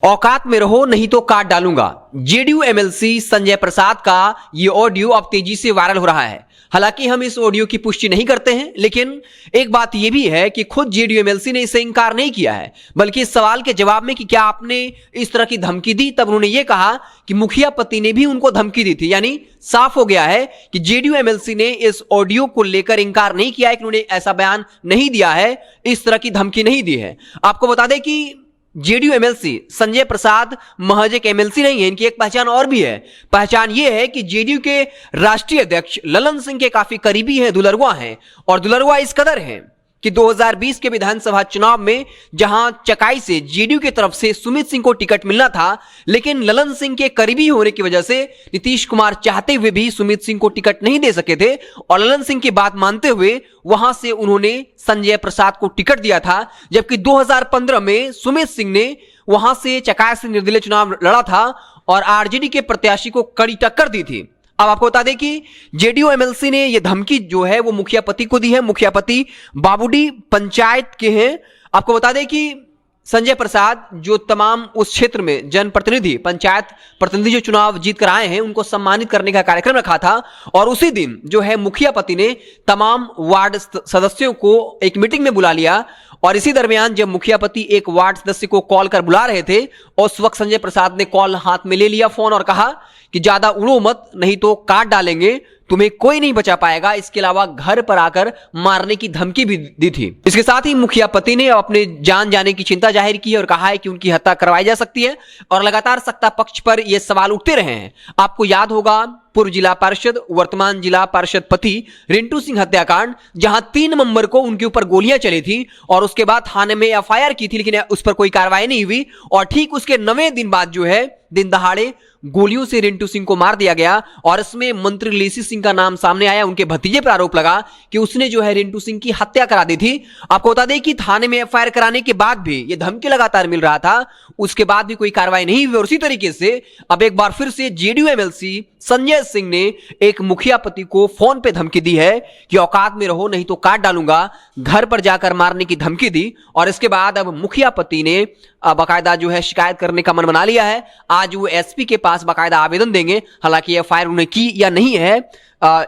औकात में रहो नहीं तो काट डालूंगा। जेडीयू एमएलसी संजय प्रसाद का यह ऑडियो अब तेजी से वायरल हो रहा है। हालांकि हम इस ऑडियो की पुष्टि नहीं करते हैं, लेकिन एक बात यह भी है कि खुद जेडीयू एमएलसी ने इसे इंकार नहीं किया है, बल्कि इस सवाल के जवाब में कि क्या आपने इस तरह की धमकी दी, तब उन्होंने यह कहा कि मुखिया पति ने भी उनको धमकी दी थी। यानी साफ हो गया है कि जेडीयू एमएलसी ने इस ऑडियो को लेकर इंकार नहीं किया है कि उन्होंने ऐसा बयान नहीं दिया है, इस तरह की धमकी नहीं दी है। आपको बता दें कि जेडीयू एमएलसी संजय प्रसाद महज एक एमएलसी नहीं है, इनकी एक पहचान और भी है। पहचान यह है कि जेडीयू के राष्ट्रीय अध्यक्ष ललन सिंह के काफी करीबी हैं, दुलरुआ हैं। और दुलरुआ इस कदर हैं कि 2020 के विधानसभा चुनाव में जहां चकाई से जेडीयू की तरफ से सुमित सिंह को टिकट मिलना था, लेकिन ललन सिंह के करीबी होने की वजह से नीतीश कुमार चाहते हुए भी सुमित सिंह को टिकट नहीं दे सके थे और ललन सिंह की बात मानते हुए वहां से उन्होंने संजय प्रसाद को टिकट दिया था। जबकि 2015 में सुमित सिंह ने वहां से चकाई से निर्दलीय चुनाव लड़ा था और आरजेडी के प्रत्याशी को कड़ी टक्कर दी थी। अब आपको बता दें कि जेडीयू एमएलसी ने यह धमकी जो है वो मुखिया पति को दी है। मुखिया पति बाबूडी पंचायत के हैं। आपको बता दें कि संजय प्रसाद जो तमाम उस क्षेत्र में जनप्रतिनिधि, पंचायत प्रतिनिधि जो चुनाव जीत कर आए हैं, उनको सम्मानित करने का कार्यक्रम रखा था और उसी दिन जो है मुखिया पति ने तमाम वार्ड सदस्यों को एक मीटिंग में बुला लिया। और इसी दरमियान जब मुखिया पति एक वार्ड सदस्य को कॉल कर बुला रहे थे, उस वक्त संजय प्रसाद ने कॉल हाथ में ले लिया फोन और कहा कि ज्यादा उड़ो मत, नहीं तो काट डालेंगे, तुम्हें कोई नहीं बचा पाएगा। इसके अलावा घर पर आकर मारने की धमकी भी दी थी। इसके साथ ही मुखिया पति ने अपने जान जाने की चिंता जाहिर की और कहा है कि उनकी हत्या करवाई जा सकती है और लगातार सत्ता पक्ष पर यह सवाल उठते रहे हैं। आपको याद होगा पूर्व जिला पार्षद वर्तमान जिला पार्षद पति रिंटू सिंह हत्याकांड, जहां 3 नवंबर को उनके ऊपर गोलियां चली थी और उसके बाद थाने में एफआईआर की थी, लेकिन उस पर कोई कार्रवाई नहीं हुई और ठीक उसके 9वें दिन बाद जो है दिन दहाड़े गोलियों से रिंटू सिंह को मार दिया गया। और इसमें मंत्री लेसी सिंह का नाम सामने आया। उनके भतीजे पर आरोप लगा कि उसने जो है रिंटू सिंह की हत्या करा दी थी। आपको बता दें कि थाने में एफआईआर कराने के बाद भी ये धमकी लगातार मिल रहा था, उसके बाद भी कोई कार्रवाई नहीं हुई। और उसी तरीके से अब एक बार फिर से जेडीयू एमएलसी संजय सिंह ने एक मुखिया पति को फोन पे धमकी दी है कि औकात में रहो नहीं तो काट डालूंगा, घर पर जाकर मारने की धमकी दी। और इसके बाद अब मुखिया पति ने बाकायदा जो है शिकायत करने का मन बना लिया है। आज वो एसपी के पास बाकायदा आवेदन देंगे। हालांकि एफआईआर उन्होंने की या नहीं है,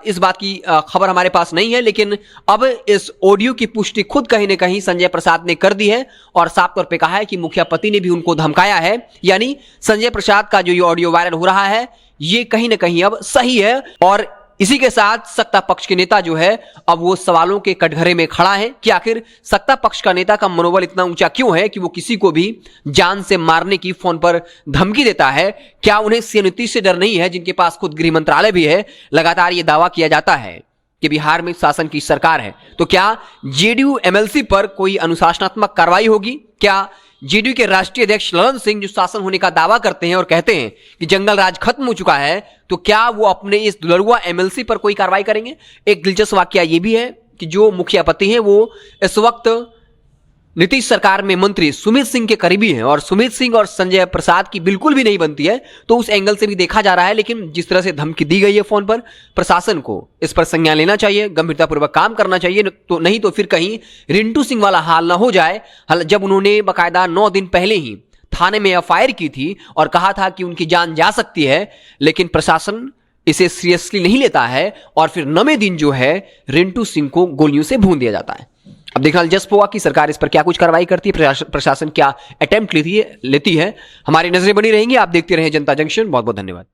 इस बात की खबर हमारे पास नहीं है, लेकिन अब इस ऑडियो की पुष्टि खुद कहीं ना कहीं संजय प्रसाद ने कर दी है और साफ तौर पे कहा है कि मुखिया पति ने भी उनको धमकाया है। यानी संजय प्रसाद का जो ये ऑडियो वायरल हो रहा है, ये कहीं ना कहीं अब सही है। और इसी के साथ सत्ता पक्ष के नेता जो है अब वो सवालों के कटघरे में खड़ा है कि आखिर सत्ता पक्ष का नेता का मनोबल इतना ऊंचा क्यों है कि वो किसी को भी जान से मारने की फोन पर धमकी देता है। क्या उन्हें सीएम नीतीश से डर नहीं है, जिनके पास खुद गृह मंत्रालय भी है? लगातार ये दावा किया जाता है कि बिहार में शासन की सरकार है, तो क्या जेडीयू एमएलसी पर कोई अनुशासनात्मक कार्रवाई होगी? क्या जेडीयू के राष्ट्रीय अध्यक्ष ललन सिंह जो शासन होने का दावा करते हैं और कहते हैं कि जंगल राज खत्म हो चुका है, तो क्या वो अपने इस दुलरुआ एमएलसी पर कोई कार्रवाई करेंगे? एक दिलचस्प वाकया ये भी है कि जो मुखिया पति हैं वो इस वक्त नीतीश सरकार में मंत्री सुमित सिंह के करीबी हैं और सुमित सिंह और संजय प्रसाद की बिल्कुल भी नहीं बनती है, तो उस एंगल से भी देखा जा रहा है। लेकिन जिस तरह से धमकी दी गई है फोन पर, प्रशासन को इस पर संज्ञान लेना चाहिए, गंभीरतापूर्वक काम करना चाहिए, तो नहीं तो फिर कहीं रिंटू सिंह वाला हाल ना हो जाए। जब उन्होंने बाकायदा 9 दिन पहले ही थाने में एफआईआर की थी और कहा था कि उनकी जान जा सकती है, लेकिन प्रशासन इसे सीरियसली नहीं लेता है और फिर 9वें दिन जो है रिंटू सिंह को गोलियों से भून दिया जाता है। अब देखना दिलचस्प होगा कि सरकार इस पर क्या कुछ कार्रवाई करती है, प्रशासन क्या अटेम्प्ट लेती है। हमारी नजरें बनी रहेंगी। आप देखते रहें जनता जंक्शन। बहुत बहुत धन्यवाद।